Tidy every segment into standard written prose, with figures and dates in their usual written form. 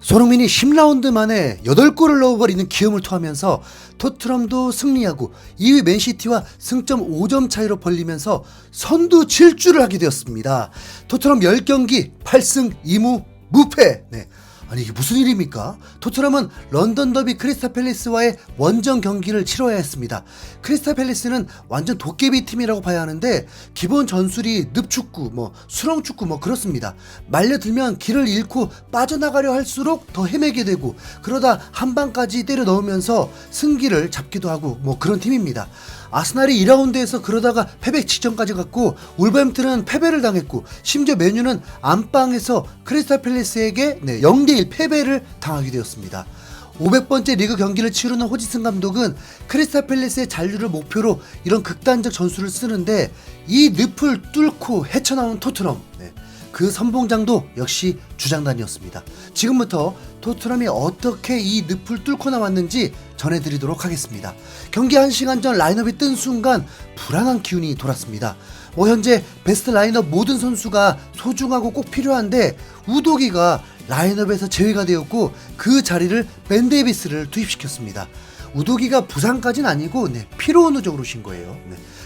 손흥민이 10라운드 만에 8골을 넣어버리는 기염을 토하면서 토트넘도 승리하고 2위 맨시티와 승점 5점 차이로 벌리면서 선두 질주를 하게 되었습니다. 토트넘 10경기 8승 2무 무패. 아니 이게 무슨 일입니까? 토트넘은 런던 더비 크리스탈 팰리스와의 원정 경기를 치러야 했습니다. 크리스탈 팰리스는 완전 도깨비 팀이라고 봐야 하는데 기본 전술이 늪축구, 수렁축구 그렇습니다. 말려들면 길을 잃고 빠져나가려 할수록 더 헤매게 되고 그러다 한 방까지 때려 넣으면서 승기를 잡기도 하고 그런 팀입니다. 아스날이 2라운드에서 그러다가 패배 직전까지 갔고 울버햄튼은 패배를 당했고 심지어 맨유는 안방에서 크리스탈 팰리스에게 0대1 패배를 당하게 되었습니다. 500번째 리그 경기를 치르는 호지슨 감독은 크리스탈 팰리스의 잔류를 목표로 이런 극단적 전술을 쓰는데 이 늪을 뚫고 헤쳐나온 토트넘, 그 선봉장도 역시 주장단이었습니다. 지금부터 토트넘이 어떻게 이 늪을 뚫고 나왔는지 전해드리도록 하겠습니다. 경기 1시간 전 라인업이 뜬 순간 불안한 기운이 돌았습니다. 현재 베스트 라인업 모든 선수가 소중하고 꼭 필요한데 우도기가 라인업에서 제외가 되었고 그 자리를 벤 데이비스를 투입시켰습니다. 우도기가 부상까지는 아니고 피로 누적으로 쉰 거예요.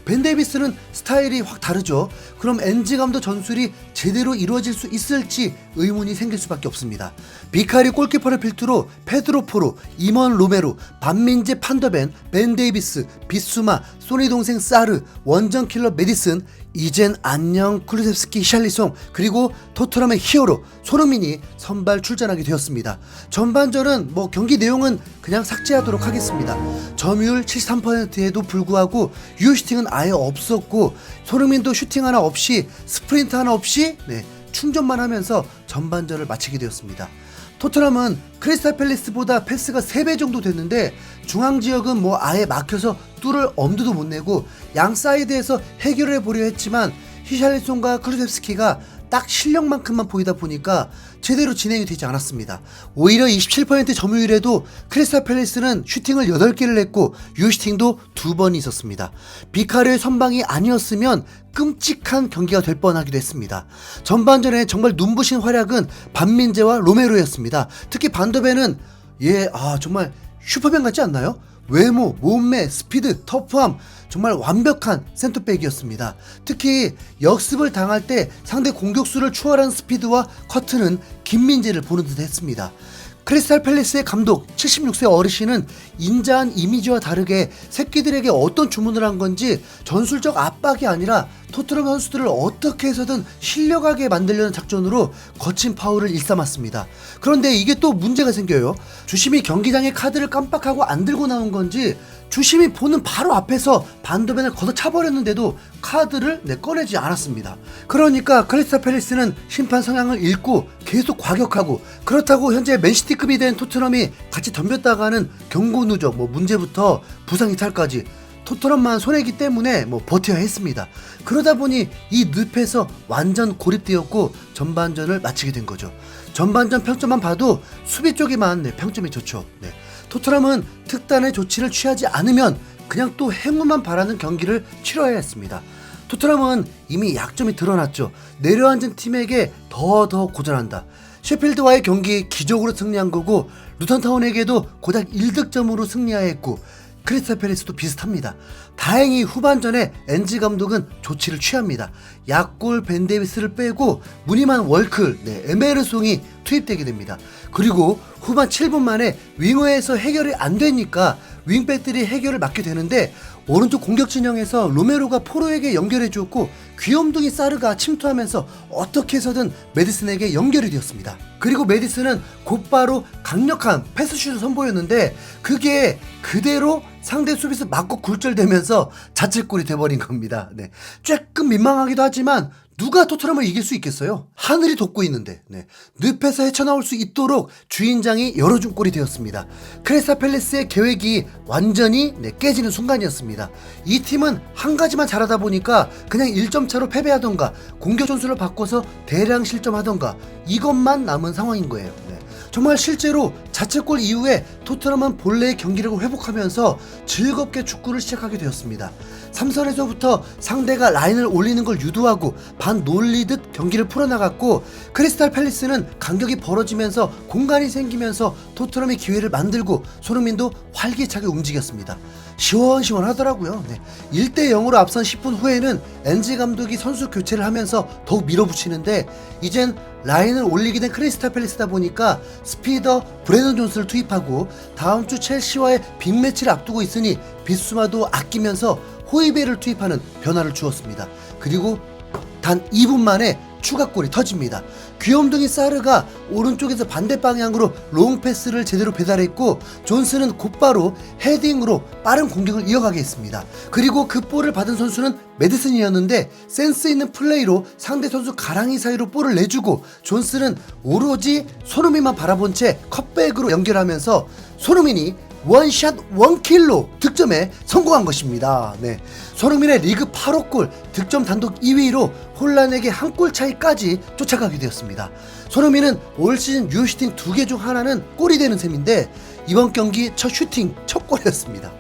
벤 데이비스는 스타일이 확 다르죠. 그럼 엔지 감독 전술이 제대로 이루어질 수 있을지 의문이 생길 수밖에 없습니다. 비카리 골키퍼를 필두로 페드로 포로, 이먼 로메로, 반민재 판더벤, 벤 데이비스, 비수마, 소니 동생 사르, 원정 킬러 메디슨, 이젠 안녕 쿠루셉스키 샬리송, 그리고 토트넘의 히어로 손흥민이 선발 출전하게 되었습니다. 전반전은 경기 내용은 그냥 삭제하도록 하겠습니다. 점유율 73%에도 불구하고 유효슈팅은 아예 없었고 손흥민도 슈팅 하나 없이 스프린트 하나 없이 충전만 하면서 전반전을 마치게 되었습니다. 토트넘은 크리스탈 팰리스보다 패스가 3배 정도 됐는데 중앙지역은 아예 막혀서 뚫을 엄두도 못 내고 양 사이드에서 해결해 보려 했지만 히샬리송과 클루셉스키가 딱 실력만큼만 보이다 보니까 제대로 진행이 되지 않았습니다. 오히려 27% 점유율에도 크리스탈 팰리스는 슈팅을 8개를 했고 유효슈팅도 2번이 있었습니다. 비카르의 선방이 아니었으면 끔찍한 경기가 될 뻔하기도 했습니다. 전반전에 정말 눈부신 활약은 반민재와 로메로였습니다. 특히 반더벤은 정말 슈퍼맨 같지 않나요? 외모, 몸매, 스피드, 터프함 정말 완벽한 센터백이었습니다. 특히 역습을 당할 때 상대 공격수를 추월한 스피드와 커트는 김민재를 보는 듯 했습니다. 크리스탈 팰리스의 감독 76세 어르신은 인자한 이미지와 다르게 새끼들에게 어떤 주문을 한 건지 전술적 압박이 아니라 토트넘 선수들을 어떻게 해서든 실려가게 만들려는 작전으로 거친 파울을 일삼았습니다. 그런데 이게 또 문제가 생겨요. 주심이 경기장에 카드를 깜빡하고 안 들고 나온 건지 주심이 보는 바로 앞에서 반더벤을 걷어차버렸는데도 카드를 꺼내지 않았습니다. 그러니까 크리스탈 팰리스는 심판 성향을 읽고 계속 과격하고 그렇다고 현재 맨시티급이 된 토트넘이 같이 덤볐다가는 경고 누적 문제부터 부상 이탈까지 토트넘만 손해기 때문에 버텨야 했습니다. 그러다 보니 이 늪에서 완전 고립되었고 전반전을 마치게 된 거죠. 전반전 평점만 봐도 수비 쪽에만 평점이 좋죠. 토트넘은 특단의 조치를 취하지 않으면 그냥 또 행운만 바라는 경기를 치러야 했습니다. 토트넘은 이미 약점이 드러났죠. 내려앉은 팀에게 더 고전한다. 셰필드와의 경기 기적으로 승리한 거고 루턴타운에게도 고작 1득점으로 승리하였고 크리스탈 팰리스도 비슷합니다. 다행히 후반전에 엔지 감독은 조치를 취합니다. 약골 벤 데이비스를 빼고 무늬만 월클, 에메르송이 투입되게 됩니다. 그리고 후반 7분 만에 윙어에서 해결이 안 되니까 윙백들이 해결을 맡게 되는데 오른쪽 공격 진영에서 로메로가 포로에게 연결해 주었고 귀염둥이 사르가 침투하면서 어떻게 해서든 메디슨에게 연결이 되었습니다. 그리고 메디슨은 곧바로 강력한 패스슛을 선보였는데 그게 그대로 상대 수비수 맞고 굴절되면서 자책골이 돼버린 겁니다. 조금 민망하기도 하지만 누가 토트넘을 이길 수 있겠어요? 하늘이 돕고 있는데 늪에서 헤쳐나올 수 있도록 주인장이 열어준 골이 되었습니다. 크리스탈 팰리스의 계획이 완전히 깨지는 순간이었습니다. 이 팀은 한 가지만 잘하다 보니까 그냥 1점 차로 패배하던가 공격 전술을 바꿔서 대량 실점하던가 이것만 남은 상황인 거예요. 정말 실제로 자책골 이후에 토트넘은 본래의 경기력을 회복하면서 즐겁게 축구를 시작하게 되었습니다. 3선에서부터 상대가 라인을 올리는 걸 유도하고 반 놀리듯 경기를 풀어나갔고, 크리스탈 팰리스는 간격이 벌어지면서 공간이 생기면서 토트넘이 기회를 만들고 손흥민도 활기차게 움직였습니다. 시원시원하더라고요. 1대 0으로 앞선 10분 후에는 엔지 감독이 선수 교체를 하면서 더욱 밀어붙이는데, 이젠 라인을 올리게 된 크리스탈 팰리스다 보니까 스피더 브래넌 존스를 투입하고 다음 주 첼시와의 빅매치를 앞두고 있으니 비수마도 아끼면서 호이베를 투입하는 변화를 주었습니다. 그리고 단 2분 만에 추가골이 터집니다. 귀염둥이 사르가 오른쪽에서 반대 방향으로 롱 패스를 제대로 배달했고, 존스는 곧바로 헤딩으로 빠른 공격을 이어가게 했습니다. 그리고 그 볼을 받은 선수는 메디슨이었는데 센스 있는 플레이로 상대 선수 가랑이 사이로 볼을 내주고, 존스는 오로지 손흥민만 바라본 채 컷백으로 연결하면서 손흥민이 원샷 원킬로 득점에 성공한 것입니다. 손흥민의 리그 8호 골, 득점 단독 2위로 혼란에게 한 골 차이까지 쫓아가게 되었습니다. 손흥민은 올 시즌 유효 슈팅 2개 중 하나는 골이 되는 셈인데, 이번 경기 첫 슈팅 첫 골이었습니다.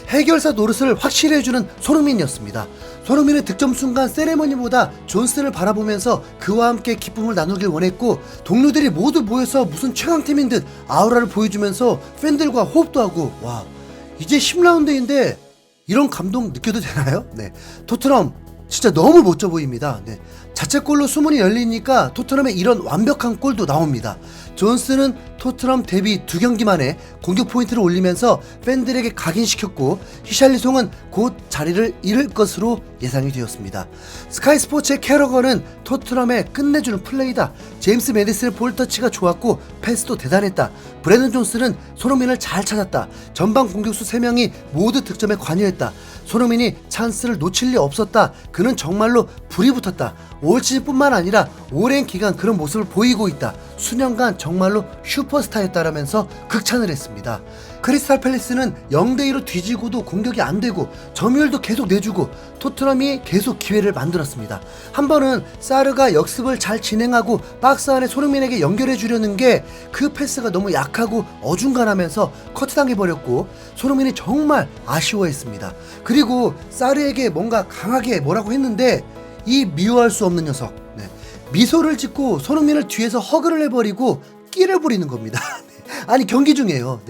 해결사 노릇을 확실히 해주는 손흥민이었습니다. 손흥민의 득점 순간 세레머니보다 존슨을 바라보면서 그와 함께 기쁨을 나누길 원했고, 동료들이 모두 모여서 무슨 최강팀인 듯 아우라를 보여주면서 팬들과 호흡도 하고, 와, 이제 10라운드인데 이런 감동 느껴도 되나요? 토트넘 진짜 너무 멋져 보입니다. 자책골로 수문이 열리니까 토트넘의 이런 완벽한 골도 나옵니다. 존스는 토트넘 데뷔 2경기 만에 공격 포인트를 올리면서 팬들에게 각인시켰고, 히샬리송은 곧 자리를 잃을 것으로 예상이 되었습니다. 스카이 스포츠의 캐러건은 토트넘의 끝내주는 플레이다, 제임스 메디슨의 볼터치가 좋았고 패스도 대단했다, 브래넌 존스는 손흥민을 잘 찾았다, 전방 공격수 3명이 모두 득점에 관여했다, 손흥민이 찬스를 놓칠 리 없었다, 그는 정말로 불이 붙었다, 올 시즌뿐만 아니라 오랜 기간 그런 모습을 보이고 있다, 수년간 정말로 슈퍼스타였다라면서 극찬을 했습니다. 크리스탈 팰리스는 0대2로 뒤지고도 공격이 안 되고 점유율도 계속 내주고 토트넘이 계속 기회를 만들었습니다. 한 번은 사르가 역습을 잘 진행하고 박스 안에 손흥민에게 연결해 주려는 게 그 패스가 너무 약하고 어중간하면서 커트당해버렸고, 손흥민이 정말 아쉬워했습니다. 그리고 사르에게 뭔가 강하게 뭐라고 했는데, 이 미워할 수 없는 녀석, 미소를 짓고 손흥민을 뒤에서 허그를 해버리고 끼를 부리는 겁니다. 아니, 경기 중에요.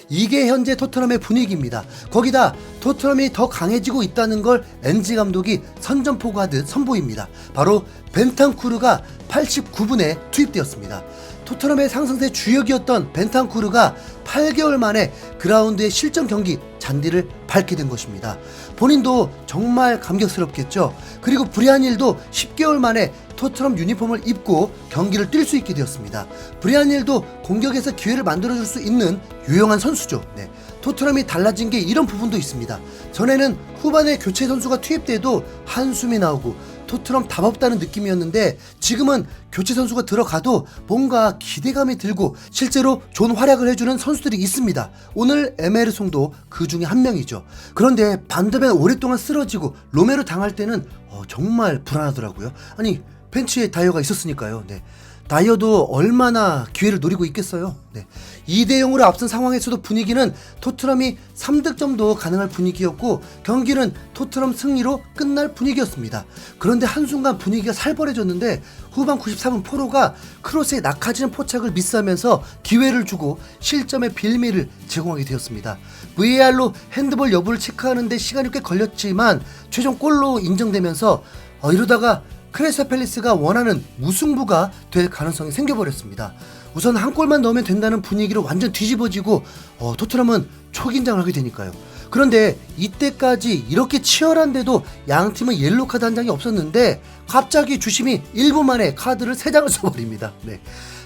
이게 현재 토트넘의 분위기입니다. 거기다 토트넘이 더 강해지고 있다는 걸 엔지 감독이 선전포고하듯 선보입니다. 바로 벤탄쿠르가 89분에 투입되었습니다. 토트넘의 상승세 주역이었던 벤탄쿠르가 8개월 만에 그라운드의 실전 경기 잔디를 밟게 된 것입니다. 본인도 정말 감격스럽겠죠. 그리고 브리안 힐도 10개월 만에 토트넘 유니폼을 입고 경기를 뛸 수 있게 되었습니다. 브리안 힐도 공격에서 기회를 만들어줄 수 있는 유용한 선수죠. 토트넘이 달라진 게 이런 부분도 있습니다. 전에는 후반에 교체 선수가 투입돼도 한숨이 나오고 토트넘 답 없다는 느낌이었는데, 지금은 교체 선수가 들어가도 뭔가 기대감이 들고 실제로 좋은 활약을 해주는 선수들이 있습니다. 오늘 에메르송도 그 중에 한 명이죠. 그런데 반대면 오랫동안 쓰러지고 로메로 당할 때는 정말 불안하더라고요. 아니, 벤치에 다이어가 있었으니까요. 다이어도 얼마나 기회를 노리고 있겠어요. 2대 0으로 앞선 상황에서도 분위기는 토트넘이 3득점도 가능할 분위기였고, 경기는 토트넘 승리로 끝날 분위기였습니다. 그런데 한순간 분위기가 살벌해졌는데, 후반 93분 포로가 크로스에 낙하지는 포착을 미스하면서 기회를 주고 실점의 빌미를 제공하게 되었습니다. VAR로 핸드볼 여부를 체크하는데 시간이 꽤 걸렸지만 최종 골로 인정되면서 이러다가 크리스탈 팰리스가 원하는 무승부가 될 가능성이 생겨버렸습니다. 우선 한 골만 넣으면 된다는 분위기로 완전 뒤집어지고 토트넘은 초긴장을 하게 되니까요. 그런데 이때까지 이렇게 치열한데도 양 팀은 옐로우 카드 한 장이 없었는데 갑자기 주심이 1분 만에 카드를 3장을 써버립니다.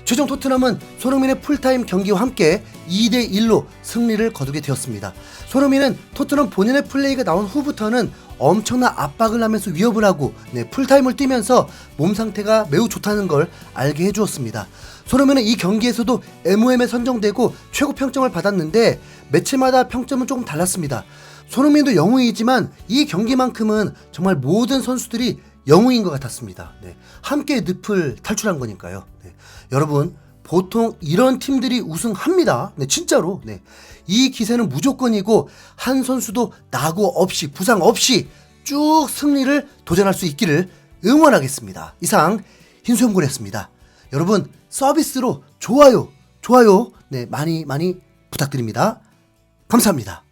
최종 토트넘은 손흥민의 풀타임 경기와 함께 2대 1로 승리를 거두게 되었습니다. 손흥민은 토트넘 본인의 플레이가 나온 후부터는 엄청난 압박을 하면서 위협을 하고 풀타임을 뛰면서 몸 상태가 매우 좋다는 걸 알게 해주었습니다. 손흥민은 이 경기에서도 MOM에 선정되고 최고 평점을 받았는데 매치마다 평점은 조금 달랐습니다. 손흥민도 영웅이지만 이 경기만큼은 정말 모든 선수들이 영웅인 것 같았습니다. 함께 늪을 탈출한 거니까요. 여러분, 보통 이런 팀들이 우승합니다. 네, 진짜로. 네. 이 기세는 무조건이고 한 선수도 낙오 없이 부상 없이 쭉 승리를 도전할 수 있기를 응원하겠습니다. 이상 흰수염군이었습니다. 여러분 서비스로 좋아요 네, 많이 부탁드립니다. 감사합니다.